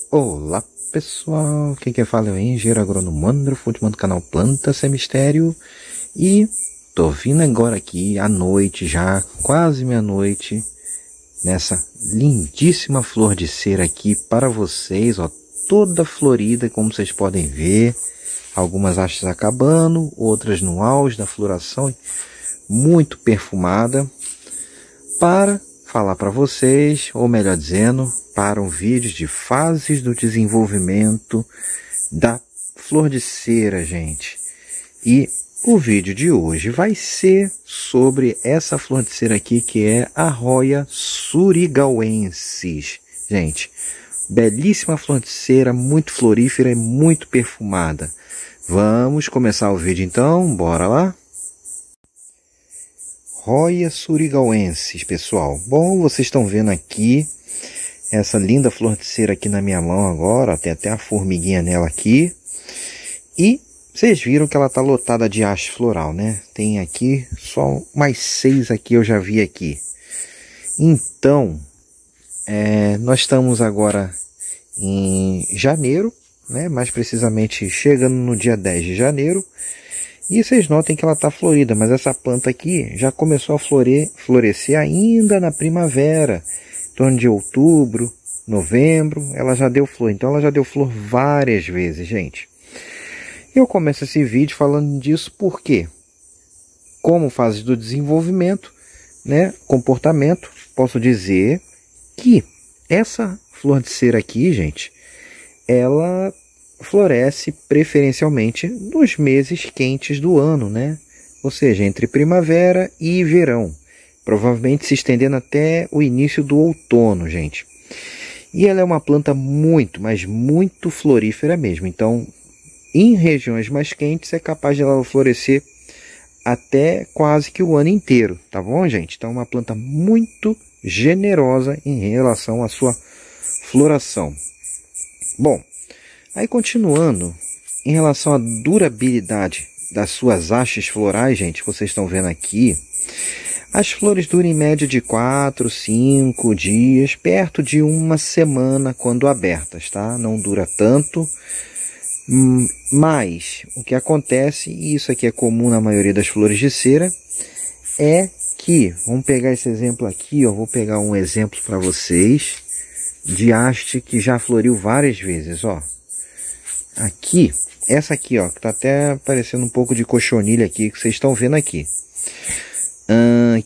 Olá pessoal, quem fala é o engenheiro agrônomo Andro, do canal Planta Sem Mistério. E tô vindo agora aqui à noite já, quase meia-noite, nessa lindíssima flor de cera aqui para vocês, ó, toda florida, como vocês podem ver. Algumas hastes acabando, outras no auge da floração, muito perfumada, para falar para vocês, ou melhor dizendo, para um vídeo de fases do desenvolvimento da flor de cera, gente. E o vídeo de hoje vai ser sobre essa flor de cera aqui, que é a Roya surigauensis. Gente, belíssima flor de cera, muito florífera e muito perfumada. Vamos começar o vídeo então, bora lá? Roya surigauensis, pessoal. Bom, vocês estão vendo aqui essa linda flor de cera aqui na minha mão agora, tem até a formiguinha nela aqui. E vocês viram que ela está lotada de haste floral, né? Tem aqui só mais 6 aqui, eu já vi aqui. Então, nós estamos agora em janeiro, né? Mais precisamente chegando no dia 10 de janeiro. E vocês notem que ela está florida, mas essa planta aqui já começou a florescer ainda na primavera. Em torno de outubro, novembro, ela já deu flor. Então ela já deu flor várias vezes, gente. Eu começo esse vídeo falando disso porque, como fase do desenvolvimento, né, comportamento, posso dizer que essa flor de cera aqui, gente, ela floresce preferencialmente nos meses quentes do ano, né? Ou seja, entre primavera e verão. Provavelmente se estendendo até o início do outono, gente. E ela é uma planta muito, mas muito florífera mesmo. Então, em regiões mais quentes é capaz de ela florescer até quase que o ano inteiro, tá bom, gente? Então, é uma planta muito generosa em relação à sua floração. Bom, aí continuando, em relação à durabilidade das suas hastes florais, gente, vocês estão vendo aqui, as flores duram em média de 4, 5 dias, perto de uma semana quando abertas, tá? Não dura tanto, mas o que acontece, e isso aqui é comum na maioria das flores de cera, é que, vamos pegar esse exemplo aqui, ó, vou pegar um exemplo para vocês, de haste que já floriu várias vezes, ó. Aqui, essa aqui, ó, que tá até parecendo um pouco de cochonilha aqui, que vocês estão vendo aqui.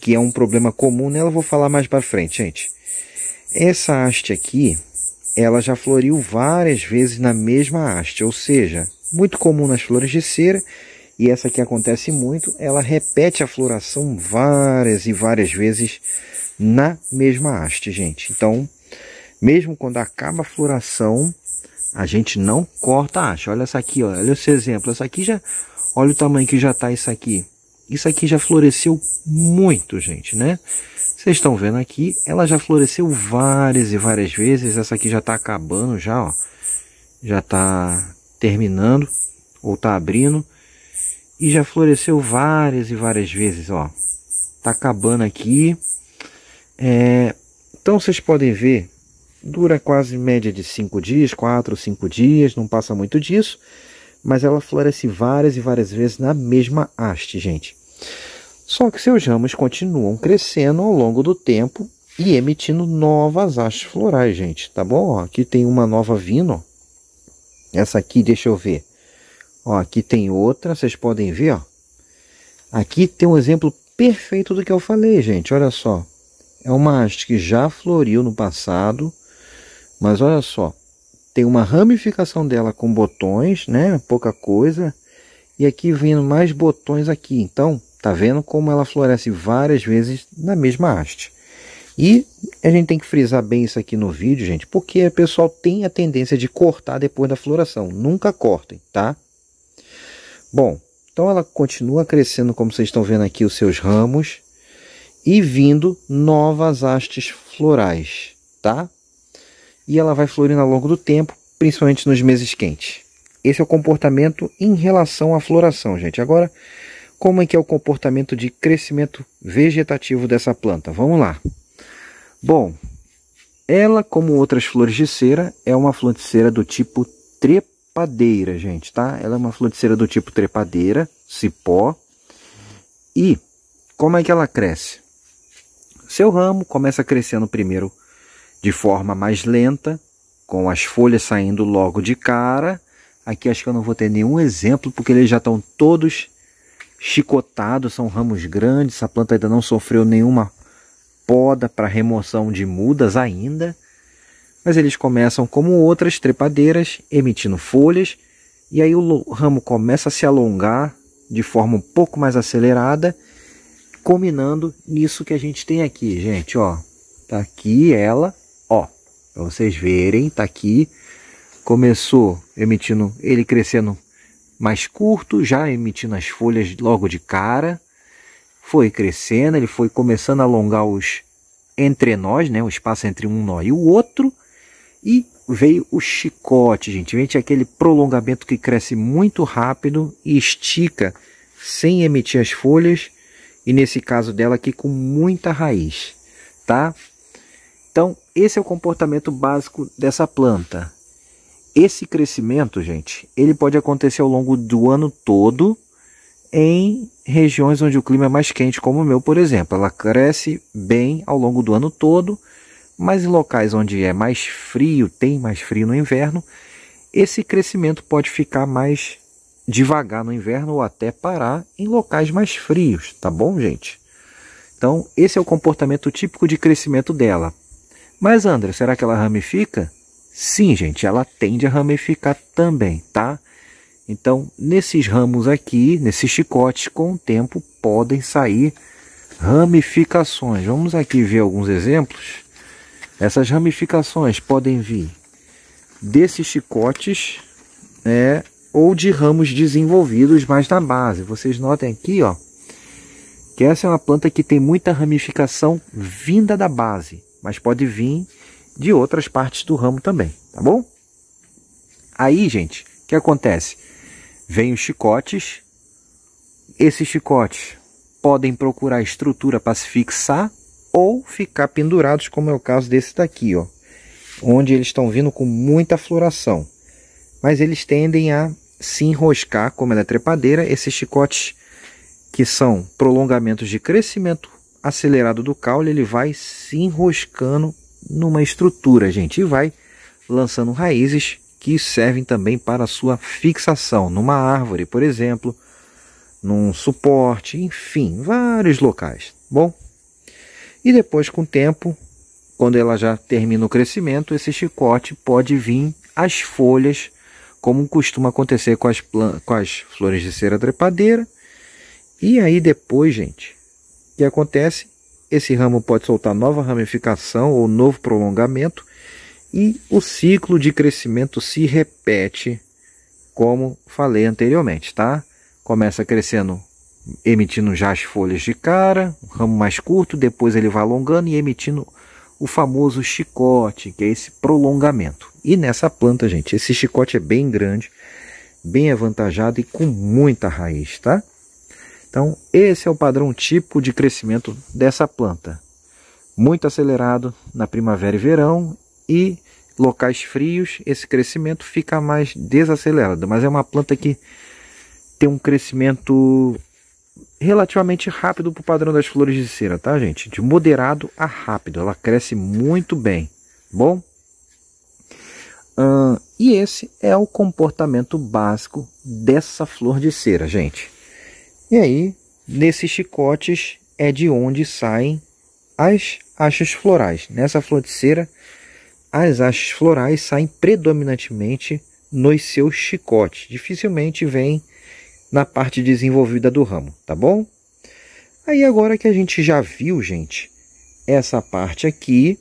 Que é um problema comum nela, eu vou falar mais para frente, gente. Essa haste aqui, ela já floriu várias vezes na mesma haste, ou seja, muito comum nas flores de cera, e essa aqui acontece muito, ela repete a floração várias e várias vezes na mesma haste, gente. Então, mesmo quando acaba a floração, a gente não corta a haste. Olha essa aqui, ó. Olha esse exemplo. Essa aqui já, olha o tamanho que já tá isso aqui. Isso aqui já floresceu muito, gente, né? Vocês estão vendo aqui, ela já floresceu várias e várias vezes. Essa aqui já tá acabando já, ó. Já tá terminando, ou tá abrindo. E já floresceu várias e várias vezes, ó. Tá acabando aqui. Então vocês podem ver, dura quase média de 5 dias, 4 ou 5 dias, não passa muito disso, mas ela floresce várias e várias vezes na mesma haste, gente. Só que seus ramos continuam crescendo ao longo do tempo e emitindo novas hastes florais, gente, tá bom? Ó, aqui tem uma nova vindo, ó. Essa aqui, deixa eu ver. Ó, aqui tem outra, vocês podem ver, ó. Aqui tem um exemplo perfeito do que eu falei, gente, olha só. É uma haste que já floriu no passado, mas olha só, tem uma ramificação dela com botões, né? Pouca coisa. E aqui vindo mais botões aqui. Então, tá vendo como ela floresce várias vezes na mesma haste. E a gente tem que frisar bem isso aqui no vídeo, gente, porque o pessoal tem a tendência de cortar depois da floração. Nunca cortem, tá? Bom, então ela continua crescendo, como vocês estão vendo aqui, os seus ramos. E vindo novas hastes florais, tá? E ela vai florindo ao longo do tempo, principalmente nos meses quentes. Esse é o comportamento em relação à floração, gente. Agora, como é que é o comportamento de crescimento vegetativo dessa planta? Vamos lá. Bom, Ela, como outras flores de cera, é uma flor de cera do tipo trepadeira, gente, tá? Ela é uma flor de cera do tipo trepadeira, cipó. E como é que ela cresce? Seu ramo começa crescendo primeiro de forma mais lenta, com as folhas saindo logo de cara. Aqui acho que eu não vou ter nenhum exemplo, porque eles já estão todos chicotados, são ramos grandes. A planta ainda não sofreu nenhuma poda para remoção de mudas ainda. Mas eles começam como outras trepadeiras, emitindo folhas. E aí o ramo começa a se alongar de forma um pouco mais acelerada, culminando nisso que a gente tem aqui, gente, ó. Tá aqui ela, ó, para vocês verem, tá aqui. Começou emitindo, ele crescendo mais curto, já emitindo as folhas logo de cara. Foi crescendo, ele foi começando a alongar os entrenós, né, o espaço entre um nó e o outro. E veio o chicote, gente. Vem aquele prolongamento que cresce muito rápido e estica sem emitir as folhas. E nesse caso dela aqui com muita raiz, tá? Então, esse é o comportamento básico dessa planta. Esse crescimento, gente, ele pode acontecer ao longo do ano todo em regiões onde o clima é mais quente, como o meu, por exemplo. Ela cresce bem ao longo do ano todo, mas em locais onde é mais frio, tem mais frio no inverno, esse crescimento pode ficar mais devagar no inverno ou até parar em locais mais frios, tá bom, gente? Então, esse é o comportamento típico de crescimento dela. Mas, André, será que ela ramifica? Sim, gente, ela tende a ramificar também, tá? Então, nesses ramos aqui, nesses chicotes, com o tempo, podem sair ramificações. Vamos aqui ver alguns exemplos. Essas ramificações podem vir desses chicotes, ou de ramos desenvolvidos mais na base. Vocês notem aqui, ó, que essa é uma planta que tem muita ramificação vinda da base, mas pode vir de outras partes do ramo também, tá bom? Aí, gente, o que acontece? Vem os chicotes. Esses chicotes podem procurar estrutura para se fixar ou ficar pendurados, como é o caso desse daqui, ó, onde eles estão vindo com muita floração. Mas eles tendem a se enroscar, como ela é trepadeira. Esses chicotes, que são prolongamentos de crescimento acelerado do caule, ele vai se enroscando numa estrutura, gente, e vai lançando raízes que servem também para a sua fixação numa árvore, por exemplo, num suporte, enfim, vários locais. Bom, e depois, com o tempo, quando ela já termina o crescimento, esse chicote pode vir as folhas, como costuma acontecer com as flores de cera trepadeira. E aí depois, gente, o que acontece? Esse ramo pode soltar nova ramificação ou novo prolongamento, e o ciclo de crescimento se repete, como falei anteriormente, tá? Começa crescendo, emitindo já as folhas de cara, um ramo mais curto, depois ele vai alongando e emitindo o famoso chicote, que é esse prolongamento. E nessa planta, gente, esse chicote é bem grande, bem avantajado e com muita raiz, tá? Então, esse é o padrão típico de crescimento dessa planta. Muito acelerado na primavera e verão, e locais frios, esse crescimento fica mais desacelerado. Mas é uma planta que tem um crescimento relativamente rápido para o padrão das flores de cera, tá, gente? De moderado a rápido, ela cresce muito bem, bom? E esse é o comportamento básico dessa flor de cera, gente. E aí, nesses chicotes é de onde saem as hastes florais. Nessa flor de cera, as hastes florais saem predominantemente nos seus chicotes. Dificilmente vem na parte desenvolvida do ramo, tá bom? Aí agora que a gente já viu, gente, essa parte aqui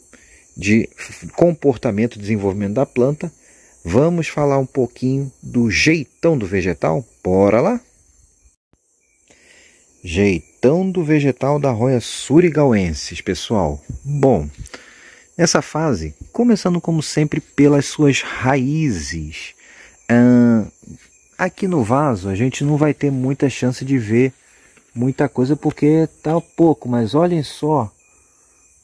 de comportamento e desenvolvimento da planta, vamos falar um pouquinho do jeitão do vegetal? Bora lá? Jeitão do vegetal da Roya surigauensis, pessoal. Bom, nessa fase, começando como sempre pelas suas raízes. Aqui no vaso a gente não vai ter muita chance de ver muita coisa porque tá pouco, mas olhem só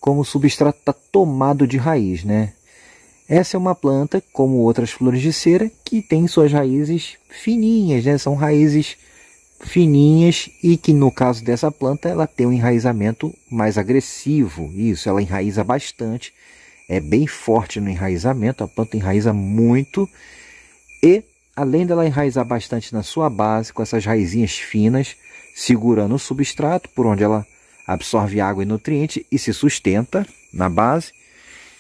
como o substrato está tomado de raiz, né? Essa é uma planta, como outras flores de cera, que tem suas raízes fininhas, né? São raízes fininhas e que no caso dessa planta ela tem um enraizamento mais agressivo. Isso, ela enraiza bastante, é bem forte no enraizamento, a planta enraiza muito e além dela enraizar bastante na sua base, com essas raizinhas finas, segurando o substrato por onde ela absorve água e nutriente e se sustenta na base,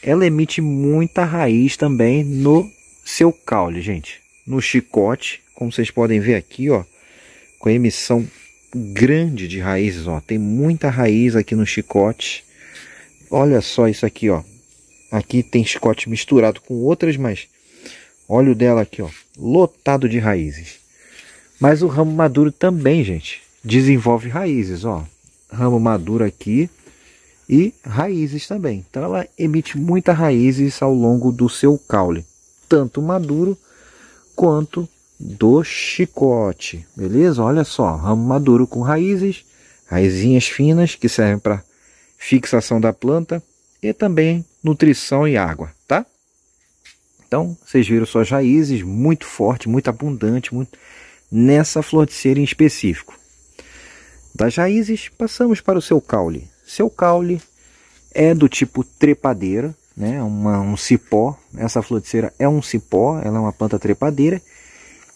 ela emite muita raiz também no seu caule, gente. No chicote, como vocês podem ver aqui, ó, com a emissão grande de raízes, ó. Tem muita raiz aqui no chicote. Olha só isso aqui, ó. Aqui tem chicote misturado com outras, mas olha o dela aqui, ó, lotado de raízes. Mas o ramo maduro também, gente, desenvolve raízes, ó. Ramo maduro aqui e raízes também. Então ela emite muitas raízes ao longo do seu caule, tanto maduro quanto do chicote, beleza? Olha só, ramo maduro com raízes, raizinhas finas que servem para fixação da planta e também nutrição e água, tá? Então, vocês viram suas raízes muito forte, muito abundante, muito nessa flor de cera em específico. Das raízes, passamos para o seu caule. Seu caule é do tipo trepadeira, né? Um cipó. Essa flor de cera é um cipó, ela é uma planta trepadeira,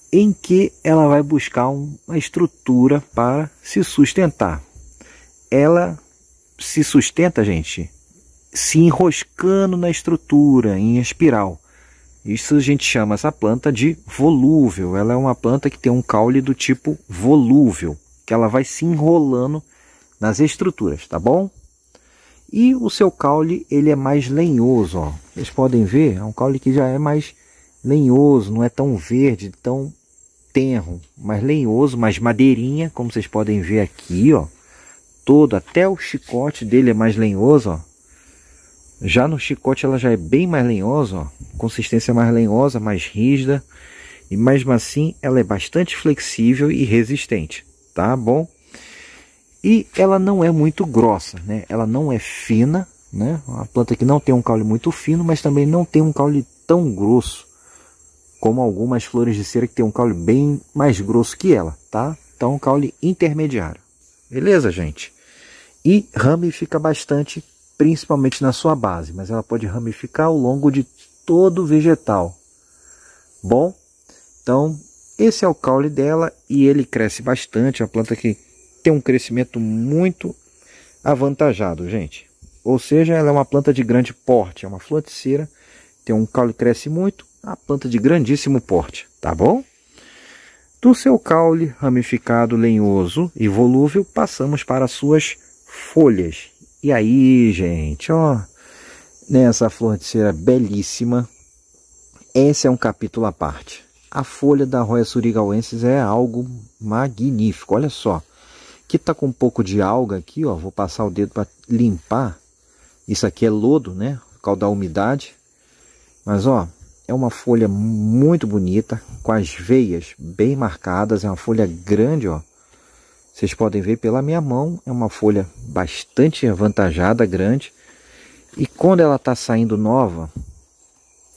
em que ela vai buscar uma estrutura para se sustentar. Ela se sustenta, gente, se enroscando na estrutura, em espiral. Isso a gente chama essa planta de volúvel. Ela é uma planta que tem um caule do tipo volúvel, que ela vai se enrolando nas estruturas, tá bom? E o seu caule, ele é mais lenhoso, ó. Vocês podem ver, é um caule que já é mais lenhoso, não é tão verde, tão tenro, mais lenhoso, mais madeirinha, como vocês podem ver aqui, ó. Todo, até o chicote dele é mais lenhoso, ó. Já no chicote ela já é bem mais lenhosa, ó. Consistência mais lenhosa, mais rígida. E mesmo assim ela é bastante flexível e resistente, tá bom? E ela não é muito grossa, né? Ela não é fina, né? Uma planta que não tem um caule muito fino, mas também não tem um caule tão grosso como algumas flores de cera que tem um caule bem mais grosso que ela, tá? Então um caule intermediário. Beleza, gente? E ramifica bastante, principalmente na sua base, mas ela pode ramificar ao longo de todo o vegetal. Bom, então esse é o caule dela e ele cresce bastante, é uma planta que tem um crescimento muito avantajado, gente. Ou seja, ela é uma planta de grande porte, é uma flor de cera, tem um caule que cresce muito, uma planta de grandíssimo porte, tá bom? Do seu caule ramificado, lenhoso e volúvel, passamos para as suas folhas. E aí, gente, ó, nessa flor de cera belíssima, esse é um capítulo à parte. A folha da Roya surigauensis é algo magnífico, olha só. Aqui tá com um pouco de alga aqui, ó, vou passar o dedo para limpar. Isso aqui é lodo, né, por causa da umidade. Mas, ó, é uma folha muito bonita, com as veias bem marcadas, é uma folha grande, ó. Vocês podem ver pela minha mão, é uma folha bastante avantajada, grande. E quando ela está saindo nova,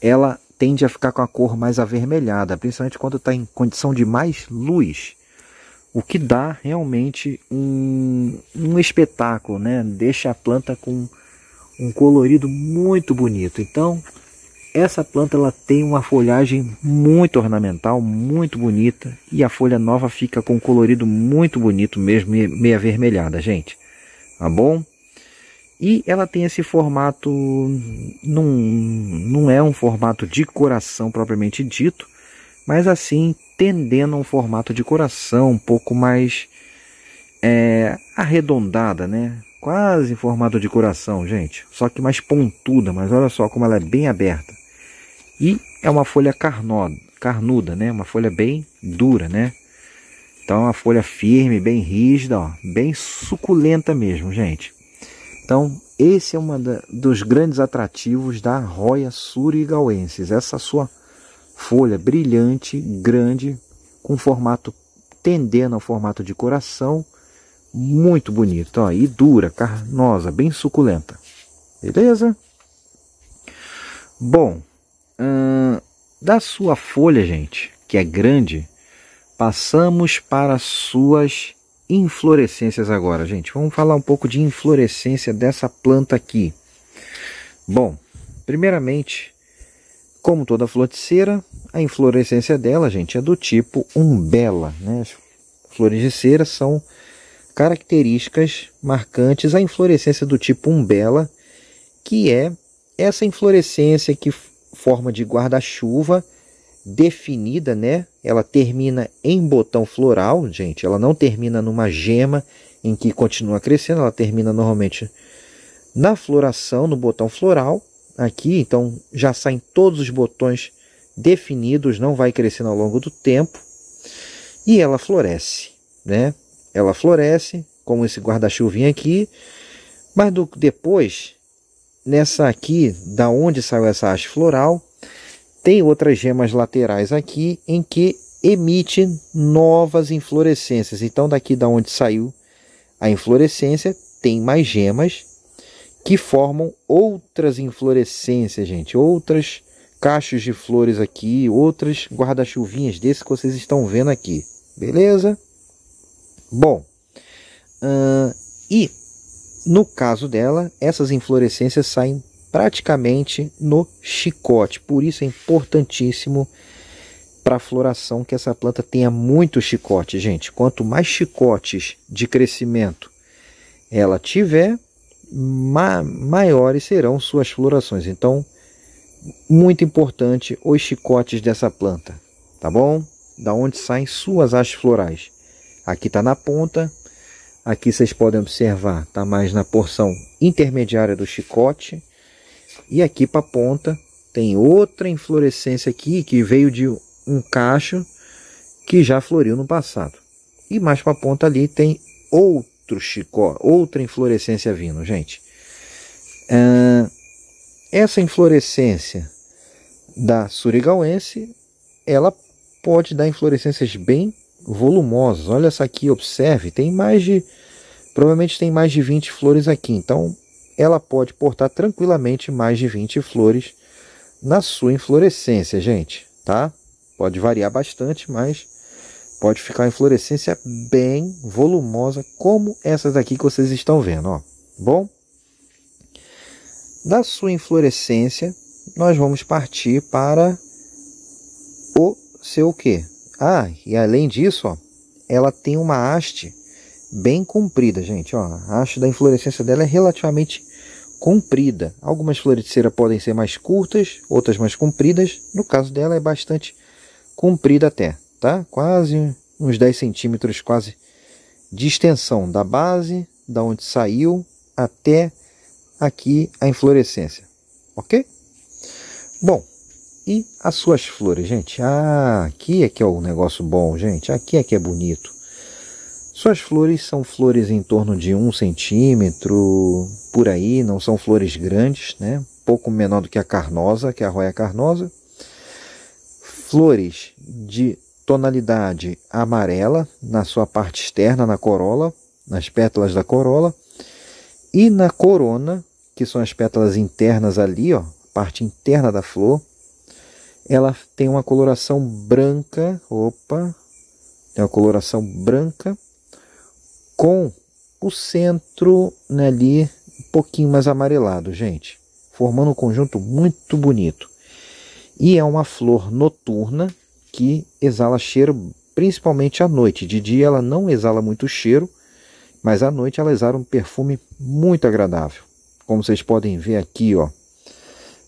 ela tende a ficar com a cor mais avermelhada, principalmente quando está em condição de mais luz. O que dá realmente um espetáculo, né? Deixa a planta com um colorido muito bonito. Então, essa planta ela tem uma folhagem muito ornamental, muito bonita. E a folha nova fica com um colorido muito bonito mesmo, meio avermelhada, gente. Tá bom? E ela tem esse formato, não é um formato de coração propriamente dito, mas assim, tendendo a um formato de coração um pouco mais arredondada, né? Quase em formato de coração, gente. Só que mais pontuda, mas olha só como ela é bem aberta. E é uma folha carnuda, né? Uma folha bem dura, né? Então é uma folha firme, bem rígida, ó, bem suculenta mesmo, gente. Então esse é um dos grandes atrativos da Roya surigauensis. Essa sua folha brilhante, grande, com formato tendendo ao formato de coração, muito bonito, ó, e dura, carnosa, bem suculenta. Beleza? Bom, da sua folha, gente, que é grande, passamos para suas inflorescências agora, gente. Vamos falar um pouco de inflorescência dessa planta aqui. Bom, primeiramente, como toda floriceira, a inflorescência dela, gente, é do tipo umbela, né? As flores de cera são características marcantes. A inflorescência do tipo umbela, que é essa inflorescência que forma de guarda-chuva definida, né? Ela termina em botão floral, gente. Ela não termina numa gema em que continua crescendo. Ela termina normalmente na floração, no botão floral. Aqui, então, já saem todos os botões definidos, não vai crescendo ao longo do tempo. E ela floresce, né? Ela floresce, como esse guarda-chuvinha aqui. Mas depois, nessa aqui, da onde saiu essa haste floral, tem outras gemas laterais aqui, em que emite novas inflorescências. Então, daqui da onde saiu a inflorescência, tem mais gemas que formam outras inflorescências, gente. Outras cachos de flores aqui, outras guarda-chuvinhas desse que vocês estão vendo aqui. Beleza? Bom, e no caso dela, essas inflorescências saem praticamente no chicote. Por isso é importantíssimo para a floração que essa planta tenha muito chicote, gente. Quanto mais chicotes de crescimento ela tiver, maiores serão suas florações. Então, muito importante os chicotes dessa planta, tá bom? Da onde saem suas hastes florais. Aqui está na ponta, aqui vocês podem observar, está mais na porção intermediária do chicote. E aqui para a ponta tem outra inflorescência aqui que veio de um cacho que já floriu no passado. E mais para a ponta ali tem outro chicote, outra inflorescência vindo, gente. Essa inflorescência da surigauense, ela pode dar inflorescências bem volumosas. Olha essa aqui, observe, tem provavelmente tem mais de 20 flores aqui. Então, ela pode portar tranquilamente mais de 20 flores na sua inflorescência, gente, tá? Pode variar bastante, mas pode ficar a inflorescência bem volumosa, como essas aqui que vocês estão vendo, ó. Bom, da sua inflorescência, nós vamos partir para o seu quê? E além disso, ó, ela tem uma haste bem comprida, gente, ó. A haste da inflorescência dela é relativamente comprida. Algumas flores de cera podem ser mais curtas, outras mais compridas. No caso dela é bastante comprida até, tá? Quase uns 10 centímetros quase de extensão da base, da onde saiu, até aqui a inflorescência, ok? Bom, e as suas flores, gente? Aqui é que é o negócio bom, gente. Aqui é que é bonito. Suas flores são flores em torno de 1 centímetro, por aí, não são flores grandes, né? Um pouco menor do que a carnosa, que é a arroia carnosa. Flores de tonalidade amarela na sua parte externa, na corola, nas pétalas da corola. E na corona, que são as pétalas internas ali, ó, parte interna da flor, ela tem uma coloração branca, tem uma coloração branca, com o centro, né, ali um pouquinho mais amarelado, gente, formando um conjunto muito bonito. E é uma flor noturna que exala cheiro principalmente à noite. De dia ela não exala muito cheiro, mas à noite ela exala um perfume muito agradável, como vocês podem ver aqui, ó,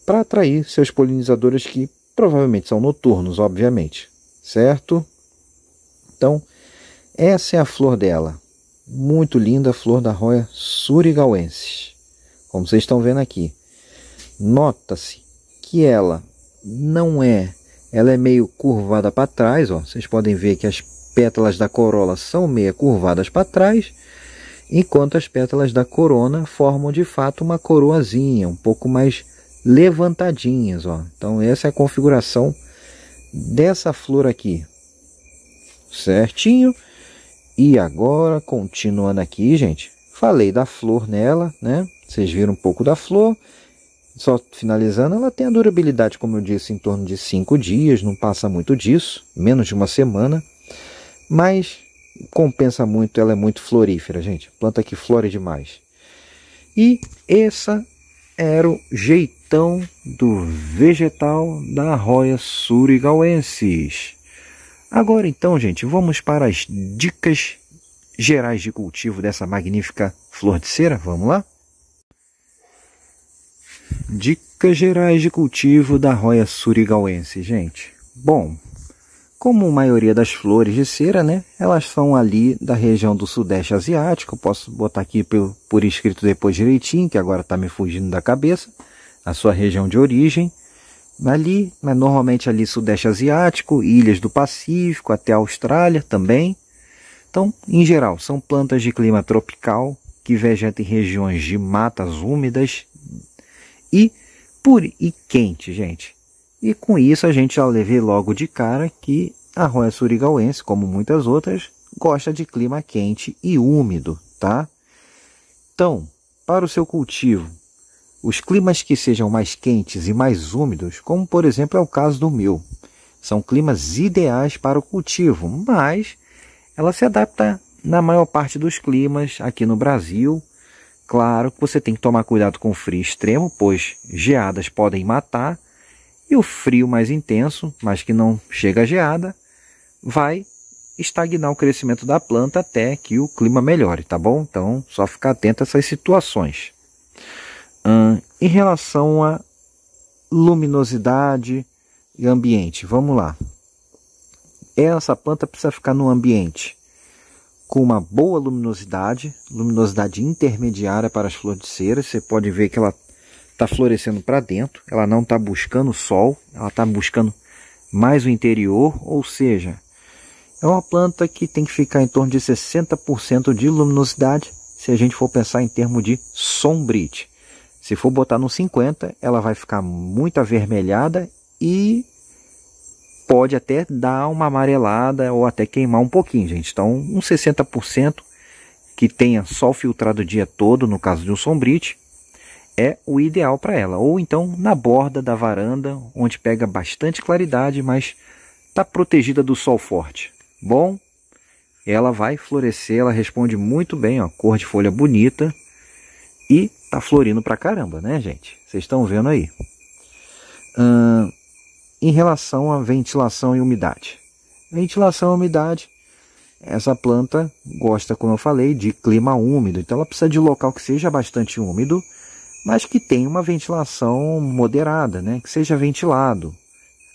para atrair seus polinizadores, que provavelmente são noturnos, obviamente, certo? Então, essa é a flor dela. Muito linda, a flor da arroia surigauensis. Como vocês estão vendo aqui. Nota-se que ela é meio curvada para trás, ó. Vocês podem ver que as pétalas da corola são meio curvadas para trás, enquanto as pétalas da corona formam de fato uma coroazinha, um pouco mais levantadinhas, ó. Então essa é a configuração dessa flor aqui, certinho. E agora, continuando aqui, gente, falei da flor nela, né? Vocês viram um pouco da flor. Só finalizando, ela tem a durabilidade, como eu disse, em torno de 5 dias, não passa muito disso, menos de uma semana. Mas compensa muito, ela é muito florífera, gente. Planta que flore demais. E essa era o jeitão do vegetal da Arroia surigauensis. Agora então, gente, vamos para as dicas gerais de cultivo dessa magnífica flor de cera. Vamos lá? Dicas gerais de cultivo da Arroia surigauensis, gente. Bom, como a maioria das flores de cera, né, elas são ali da região do Sudeste Asiático. Eu posso botar aqui por escrito depois direitinho, que agora está me fugindo da cabeça, a sua região de origem. Ali, mas normalmente ali Sudeste Asiático, ilhas do Pacífico, até a Austrália também. Então, em geral, são plantas de clima tropical, que vegetam em regiões de matas úmidas e quente, gente. E com isso a gente já levei logo de cara que a Arroia surigauensis, como muitas outras, gosta de clima quente e úmido, tá? Então, para o seu cultivo, os climas que sejam mais quentes e mais úmidos, como por exemplo é o caso do meu, são climas ideais para o cultivo, mas ela se adapta na maior parte dos climas aqui no Brasil. Claro que você tem que tomar cuidado com o frio extremo, pois geadas podem matar. E o frio mais intenso, mas que não chega a geada, vai estagnar o crescimento da planta até que o clima melhore, tá bom? Então, só ficar atento a essas situações. Em relação a luminosidade e ambiente, vamos lá. Essa planta precisa ficar no ambiente com uma boa luminosidade intermediária para as flores de cera. Você pode ver que ela está florescendo para dentro, ela não está buscando sol, ela está buscando mais o interior, ou seja, é uma planta que tem que ficar em torno de 60% de luminosidade, se a gente for pensar em termos de sombrite. Se for botar no 50%, ela vai ficar muito avermelhada e pode até dar uma amarelada ou até queimar um pouquinho, gente. Então, uns 60% que tenha sol filtrado o dia todo, no caso de um sombrite, é o ideal para ela. Ou então na borda da varanda, onde pega bastante claridade, mas está protegida do sol forte. Bom, ela vai florescer, ela responde muito bem, ó, cor de folha bonita e tá florindo pra caramba, né, gente? Vocês estão vendo aí. Em relação à ventilação e umidade. Ventilação e umidade, essa planta gosta, como eu falei, de clima úmido. Então ela precisa de um local que seja bastante úmido, mas que tenha uma ventilação moderada, né? Que seja ventilado.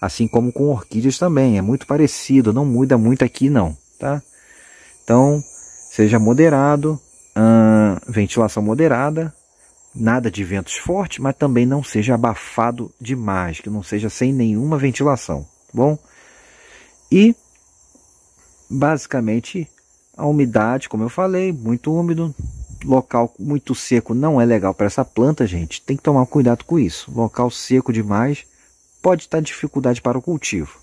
Assim como com orquídeas também, é muito parecido, não muda muito aqui não, tá? Então, seja moderado, ventilação moderada, nada de ventos fortes, mas também não seja abafado demais, que não seja sem nenhuma ventilação, bom? E, basicamente, a umidade, como eu falei, muito úmido, local muito seco não é legal para essa planta, gente, tem que tomar cuidado com isso. Local seco demais pode estar dificuldade para o cultivo.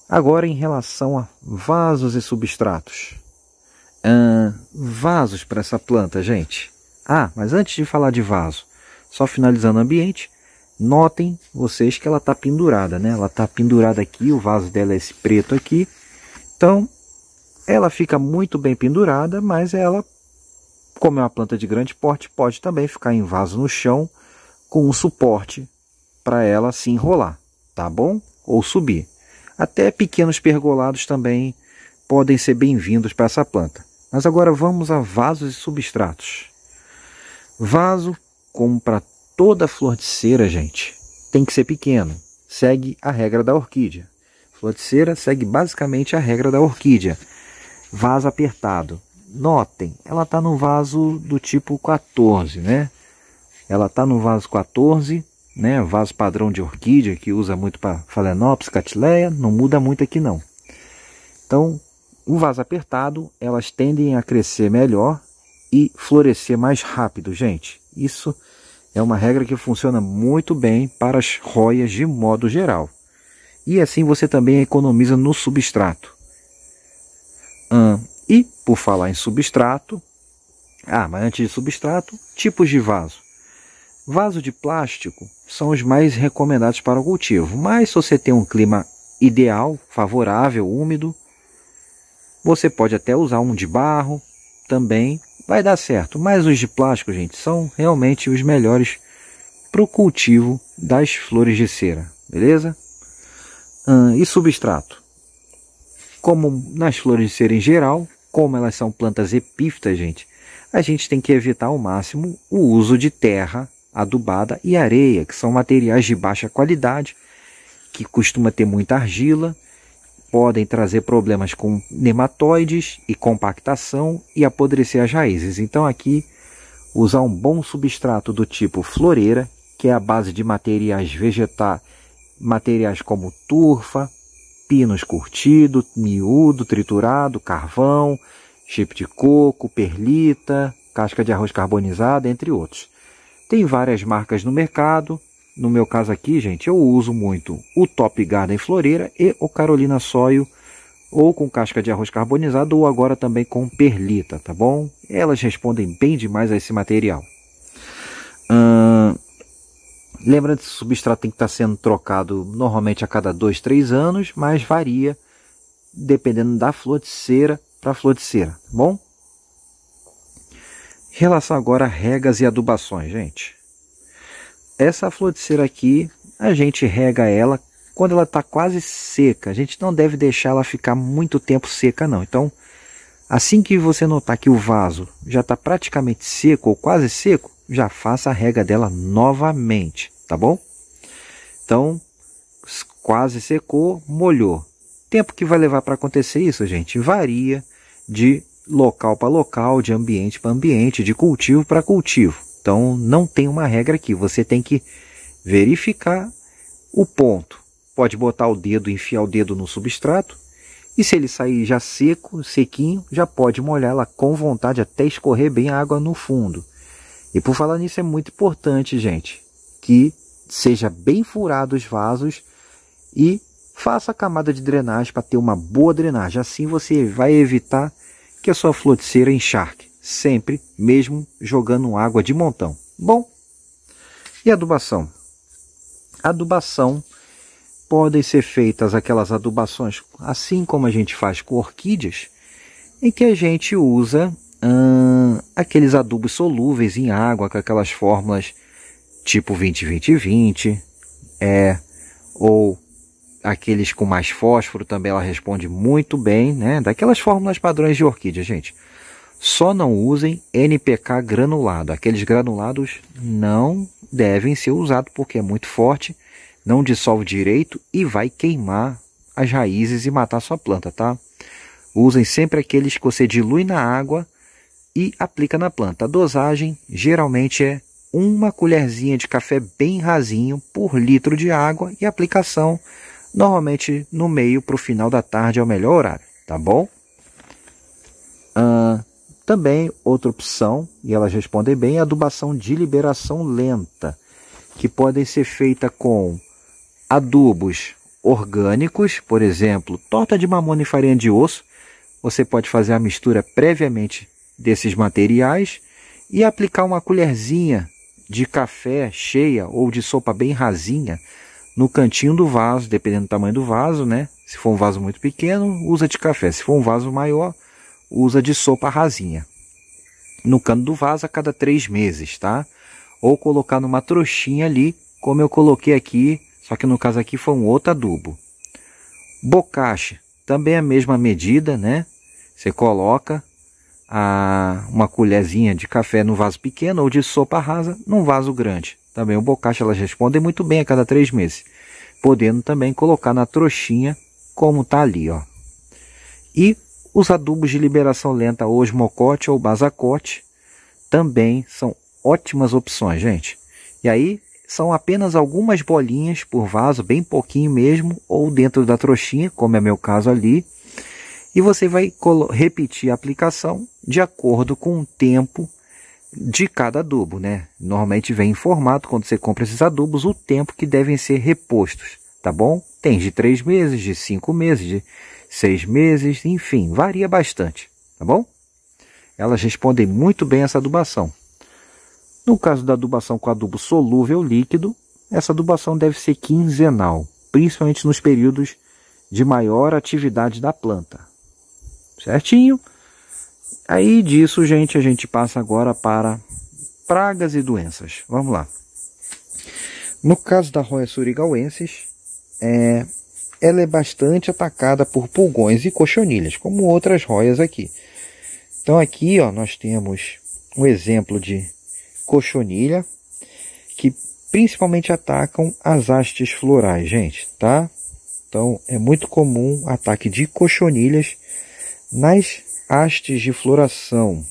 Agora, em relação a vasos e substratos. Vasos para essa planta, gente. Mas antes de falar de vaso, só finalizando o ambiente, notem vocês que ela está pendurada, né? Ela está pendurada aqui, o vaso dela é esse preto aqui. Então, ela fica muito bem pendurada, mas ela, como é uma planta de grande porte, pode também ficar em vaso no chão com um suporte para ela se enrolar, tá bom? Ou subir. Até pequenos pergolados também podem ser bem-vindos para essa planta. Mas agora vamos a vasos e substratos. Vaso, como para toda flor de cera, gente, tem que ser pequeno. Segue a regra da orquídea. Flor de cera segue basicamente a regra da orquídea. Vaso apertado. Notem, ela está no vaso do tipo 14, né? Ela está no vaso 14, né? Vaso padrão de orquídea, que usa muito para Phalaenopsis, Catileia, não muda muito aqui não. Então, o vaso apertado, elas tendem a crescer melhor e florescer mais rápido, gente. Isso é uma regra que funciona muito bem para as roias de modo geral. E assim você também economiza no substrato. E por falar em substrato, Mas antes de substrato, tipos de vaso. Vaso de plástico são os mais recomendados para o cultivo, mas se você tem um clima ideal, favorável, úmido, você pode até usar um de barro, também vai dar certo. Mas os de plástico, gente, são realmente os melhores para o cultivo das flores de cera, beleza? E substrato. Como nas flores de cera em geral, como elas são plantas epífitas, gente, a gente tem que evitar ao máximo o uso de terra adubada e areia, que são materiais de baixa qualidade, que costuma ter muita argila, podem trazer problemas com nematóides e compactação e apodrecer as raízes. Então aqui, usar um bom substrato do tipo floreira, que é a base de materiais vegetais, materiais como turfa, pinos curtido, miúdo, triturado, carvão, chip de coco, perlita, casca de arroz carbonizada, entre outros. Tem várias marcas no mercado. No meu caso aqui, gente, eu uso muito o Top Garden Floreira e o Carolina Soil, ou com casca de arroz carbonizado, ou agora também com perlita, tá bom? Elas respondem bem demais a esse material. Lembrando que o substrato tem que estar sendo trocado normalmente a cada 2, 3 anos, mas varia dependendo da flor de cera para flor de cera, tá bom? Em relação agora a regas e adubações, gente. Essa flor de cera aqui, a gente rega ela quando ela está quase seca. A gente não deve deixar ela ficar muito tempo seca, não. Então, assim que você notar que o vaso já está praticamente seco ou quase seco, já faça a rega dela novamente, tá bom? Então, quase secou, molhou. Tempo que vai levar para acontecer isso, gente, varia de local para local, de ambiente para ambiente, de cultivo para cultivo. Então, não tem uma regra aqui. Você tem que verificar o ponto. Pode botar o dedo, enfiar o dedo no substrato. E se ele sair já seco, sequinho, já pode molhar ela com vontade até escorrer bem a água no fundo. E por falar nisso, é muito importante, gente, que seja bem furado os vasos e faça a camada de drenagem para ter uma boa drenagem. Assim você vai evitar que a sua flor de cera encharque. Sempre, mesmo jogando água de montão. Bom, e adubação? Adubação podem ser feitas aquelas adubações, assim como a gente faz com orquídeas, em que a gente usa aqueles adubos solúveis em água, com aquelas fórmulas tipo 20-20-20, ou aqueles com mais fósforo também ela responde muito bem, né? Daquelas fórmulas padrões de orquídea, gente. Só não usem NPK granulado. Aqueles granulados não devem ser usados porque é muito forte, não dissolve direito e vai queimar as raízes e matar sua planta, tá? Usem sempre aqueles que você dilui na água e aplica na planta. A dosagem geralmente é 1 colherzinha de café bem rasinho por litro de água e aplicação normalmente no meio para o final da tarde é o melhor horário, tá bom? Também outra opção, e elas respondem bem, é a adubação de liberação lenta, que podem ser feita com adubos orgânicos, por exemplo, torta de mamona e farinha de osso. Você pode fazer a mistura previamente desses materiais e aplicar 1 colherzinha de café cheia ou de sopa bem rasinha no cantinho do vaso, dependendo do tamanho do vaso, né? Se for um vaso muito pequeno, usa de café. Se for um vaso maior, usa de sopa rasinha. No cano do vaso a cada 3 meses, tá? Ou colocar numa trouxinha ali, como eu coloquei aqui, só que no caso aqui foi um outro adubo. Bocacha, também a mesma medida, né? Você coloca 1 colherzinha de café no vaso pequeno ou de sopa rasa num vaso grande. Também o bocacha elas respondem muito bem a cada 3 meses. Podendo também colocar na trouxinha, como tá ali, ó. E os adubos de liberação lenta, osmocote ou basacote, também são ótimas opções, gente. E aí, são apenas algumas bolinhas por vaso, bem pouquinho mesmo, ou dentro da trouxinha, como é meu caso ali. E você vai repetir a aplicação de acordo com o tempo de cada adubo, né? Normalmente vem em formato, quando você compra esses adubos, o tempo que devem ser repostos, tá bom? Tem de 3 meses, de 5 meses, de 6 meses, enfim, varia bastante, tá bom? elas respondem muito bem a essa adubação. No caso da adubação com adubo solúvel líquido, essa adubação deve ser quinzenal, principalmente nos períodos de maior atividade da planta. Certinho? Aí disso, gente, a gente passa agora para pragas e doenças. Vamos lá. No caso da Roya surigauensis, ela é bastante atacada por pulgões e cochonilhas, como outras roias aqui. Então aqui, ó, nós temos um exemplo de cochonilha, que principalmente atacam as hastes florais, gente, tá? Então é muito comum o ataque de cochonilhas nas hastes de floração.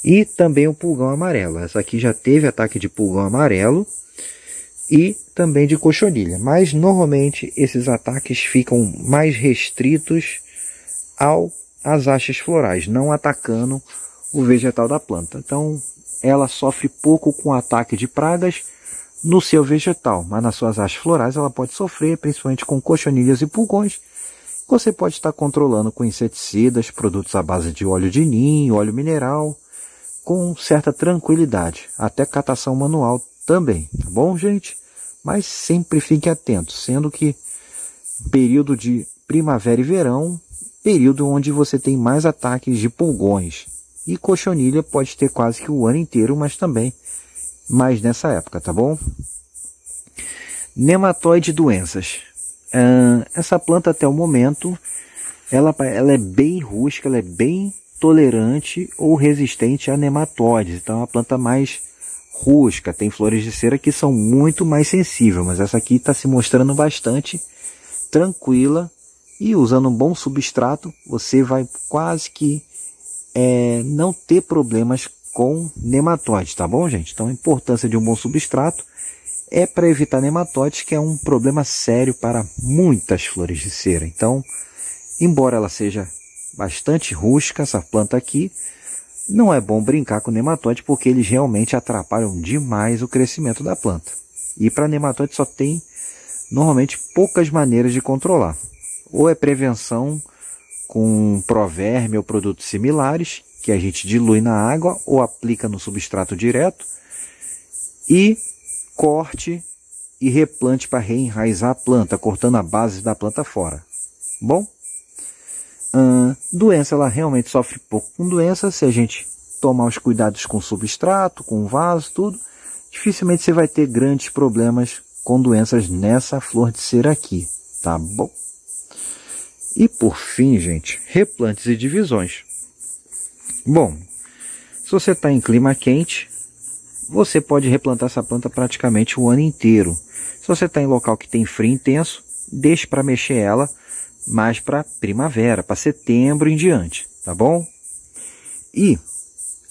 E também o pulgão amarelo. Essa aqui já teve ataque de pulgão amarelo e também de cochonilha. Mas normalmente esses ataques ficam mais restritos às hastes florais, não atacando o vegetal da planta. Então ela sofre pouco com o ataque de pragas no seu vegetal, mas nas suas hastes florais ela pode sofrer, principalmente com cochonilhas e pulgões. Você pode estar controlando com inseticidas, produtos à base de óleo de ninho, óleo mineral, com certa tranquilidade, até catação manual também, tá bom, gente? Mas sempre fique atento, sendo que período de primavera e verão, período onde você tem mais ataques de pulgões. E cochonilha pode ter quase que o ano inteiro, mas também mais nessa época, tá bom? Nematóide e doenças. Essa planta até o momento, ela é bem rústica, ela é bem tolerante ou resistente a nematóides. Então é uma planta mais rústica, tem flores de cera que são muito mais sensíveis, mas essa aqui está se mostrando bastante tranquila e usando um bom substrato, você vai quase que não ter problemas com nematóides, tá bom, gente? Então a importância de um bom substrato é para evitar nematóides, que é um problema sério para muitas flores de cera. Então, embora ela seja bastante rústica, essa planta aqui, não é bom brincar com nematóide, porque eles realmente atrapalham demais o crescimento da planta. E para nematóide só tem normalmente poucas maneiras de controlar. Ou é prevenção com proverme ou produtos similares, que a gente dilui na água ou aplica no substrato direto, e corte e replante para reenraizar a planta, cortando a base da planta fora. Bom? Doença, ela realmente sofre pouco com doença. Se a gente tomar os cuidados com o substrato, com o vaso, tudo, dificilmente você vai ter grandes problemas com doenças nessa flor de cera aqui, tá bom? E por fim, gente, replantes e divisões. Bom, se você está em clima quente, você pode replantar essa planta praticamente o ano inteiro. Se você está em local que tem frio intenso, deixe para mexer ela mais para primavera, para setembro em diante, tá bom? E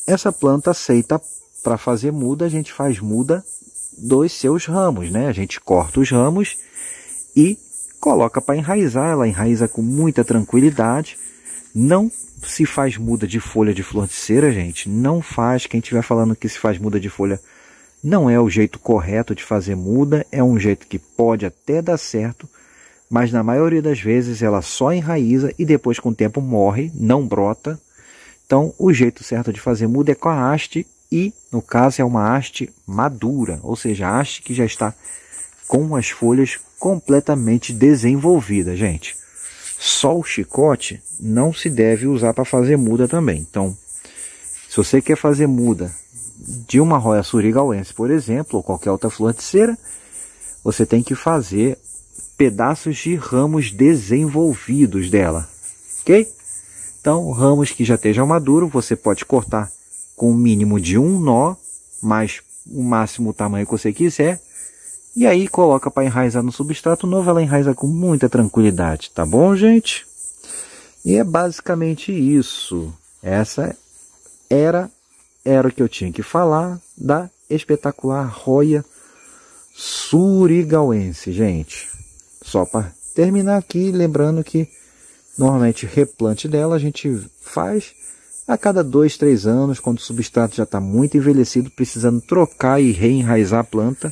essa planta aceita para fazer muda, a gente faz muda dos seus ramos, né? A gente corta os ramos e coloca para enraizar, ela enraiza com muita tranquilidade. Não se faz muda de folha de flor de cera, gente, não faz. Quem estiver falando que se faz muda de folha, não é o jeito correto de fazer muda, é um jeito que pode até dar certo, mas na maioria das vezes ela só enraiza e depois com o tempo morre, não brota. Então o jeito certo de fazer muda é com a haste, e no caso é uma haste madura, ou seja, a haste que já está com as folhas completamente desenvolvidas, gente. Só o chicote não se deve usar para fazer muda também. Então, se você quer fazer muda de uma Roya surigauensis, por exemplo, ou qualquer outra flor de cera, você tem que fazer pedaços de ramos desenvolvidos dela, ok? Então, ramos que já estejam maduros, você pode cortar com o mínimo de um nó, mais o máximo o tamanho que você quiser, e aí coloca para enraizar no substrato novo, ela enraiza com muita tranquilidade, tá bom, gente? E é basicamente isso. Essa era o que eu tinha que falar da espetacular Roya surigauensis, gente. Só para terminar aqui, lembrando que normalmente replante dela a gente faz a cada 2, 3 anos, quando o substrato já está muito envelhecido, precisando trocar e reenraizar a planta.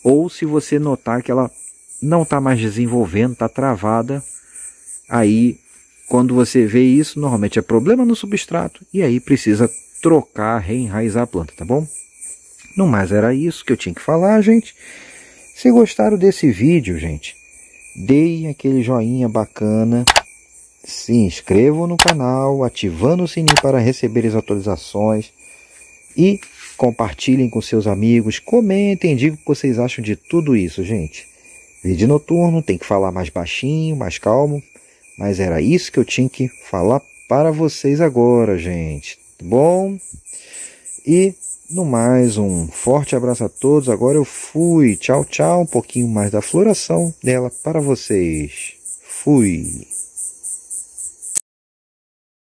Ou se você notar que ela não está mais desenvolvendo, está travada, aí Quando você vê isso, normalmente é problema no substrato e aí precisa trocar, reenraizar a planta, tá bom? No mais, era isso que eu tinha que falar, gente. Se gostaram desse vídeo, gente, deem aquele joinha bacana, se inscrevam no canal, ativando o sininho para receber as atualizações e compartilhem com seus amigos, comentem, digam o que vocês acham de tudo isso, gente. Vídeo noturno, tem que falar mais baixinho, mais calmo, mas era isso que eu tinha que falar para vocês agora, gente. Tá bom? E, no mais, um forte abraço a todos. Agora eu fui. Tchau, tchau. Um pouquinho mais da floração dela para vocês. Fui.